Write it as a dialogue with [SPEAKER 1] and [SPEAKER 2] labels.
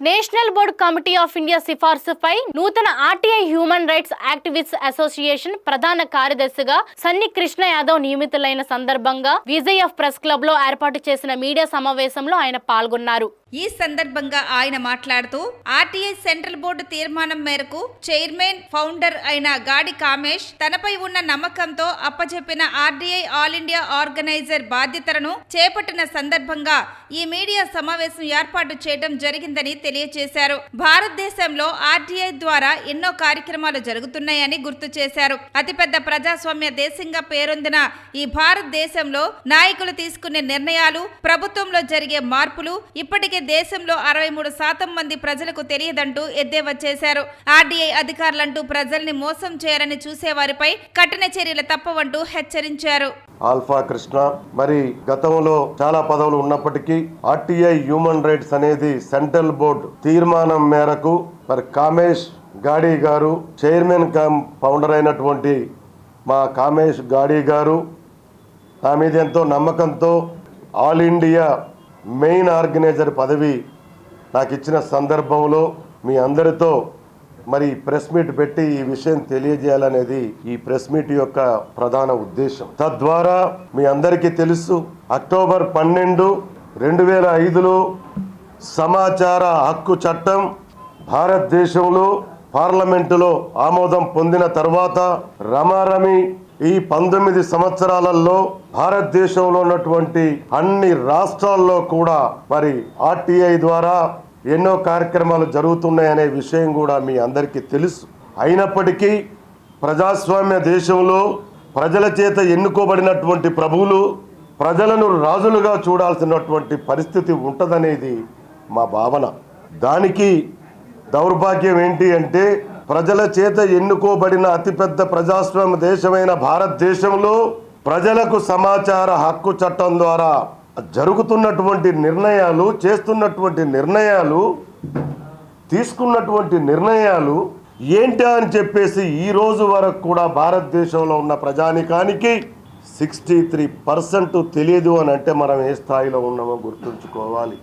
[SPEAKER 1] National Board Committee of India సిఫార్సుపై నూతన RTI human rights activist association ప్రధాన కార్యదర్శిగా సన్ని కృష్ణ యాదవ్ నియమితులైన సందర్భంగా విజయఎఫ్ ప్రెస్ క్లబ్ లో ఏర్పాటు చేసిన మీడియా సమావేశంలో ఆయన పాల్గొన్నారు.
[SPEAKER 2] ఈ సందర్భంగా ఆయన మాట్లాడుతూ ఆర్టీఐ సెంట్రల్ బోర్డు తీర్మానం మేరకు చైర్మన్ ఫౌండర్ అయిన గాడి కామేష్ తనపై ఉన్న నమ్మకంతో అప్పచెప్పిన ఆర్టీఐ ఆల్ ఇండియా ఆర్గనైజర్ బాధ్యతలను చేపట్టిన సందర్భంగా ఈ మీడియా సమావేశం ఏర్పాటు చేయడం జరిగిందని తెలియజేశారు. భారతదేశంలో ఆర్టీఐ ద్వారా ఎన్నో కార్యక్రమాలు జరుగుతున్నాయని గుర్తు చేశారు. అతిపెద్ద ప్రజాస్వామ్య దేశంగా పేరొందిన ఈ భారతదేశంలో నాయకులు తీసుకునే నిర్ణయాలు, ప్రభుత్వంలో జరిగే మార్పులు ఇప్పటికే దేశంలో 63% మంది ప్రజలకు తెలియదంటూ ఎద్దేవా చేశారు. ఆర్టీఐ అధికారులంటూ ప్రజల్ని మోసం చేయాలని చూసేవారిపై కఠిన చర్యలు తప్పవంటూ హెచ్చరించారు.
[SPEAKER 3] ఆల్ఫా కృష్ణ మరి గతంలో చాలా పదవులు ఉన్నప్పటికీ ఆర్టీఐ హ్యూమన్ రైట్స్ అనేది సెంట్రల్ బోర్డు తీర్మానం మేరకు మరి కామేష్ గాడి గారు చైర్మన్ ఫౌండర్ అయినటువంటి మా కామేష్ గాడి గారు నా మీద ఎంతో నమ్మకంతో ఆల్ ఇండియా మెయిన్ ఆర్గనైజర్ పదవి నాకు ఇచ్చిన సందర్భంలో మీ అందరితో మరి ప్రెస్ మీట్ పెట్టి ఈ విషయం తెలియజేయాలనేది ఈ ప్రెస్ మీట్ యొక్క ప్రధాన ఉద్దేశం. తద్వారా మీ అందరికీ తెలుసు, అక్టోబర్ 12, 2005లో సమాచార హక్కు చట్టం భారతదేశంలో పార్లమెంటులో ఆమోదం పొందిన తర్వాత రమారమి ఈ 19 సంవత్సరాలలో భారతదేశంలో ఉన్నటువంటి అన్ని రాష్ట్రాల్లో కూడా మరి ఆర్టీఐ ద్వారా ఎన్నో కార్యక్రమాలు జరుగుతున్నాయనే విషయం కూడా మీ అందరికీ తెలుసు. అయినప్పటికీ ప్రజాస్వామ్య దేశంలో ప్రజల చేత ఎన్నుకోబడినటువంటి ప్రభువులు ప్రజలను రాజులుగా చూడాల్సినటువంటి పరిస్థితి ఉంటుందనేది మా భావన. దానికి దౌర్భాగ్యం ఏంటి అంటే ప్రజల చేత ఎన్నుకోబడిన అతిపెద్ద ప్రజాస్వామ్య దేశమైన భారతదేశంలో ప్రజలకు సమాచార హక్కు చట్టం ద్వారా జరుగుతున్నటువంటి నిర్ణయాలు, చేస్తున్నటువంటి నిర్ణయాలు, తీసుకున్నటువంటి నిర్ణయాలు ఏంటా అని చెప్పేసి ఈ రోజు వరకు కూడా భారతదేశంలో ఉన్న ప్రజానికానికి 63% తెలియదు అని అంటే మనం ఏ స్థాయిలో ఉన్నామో గుర్తుంచుకోవాలి.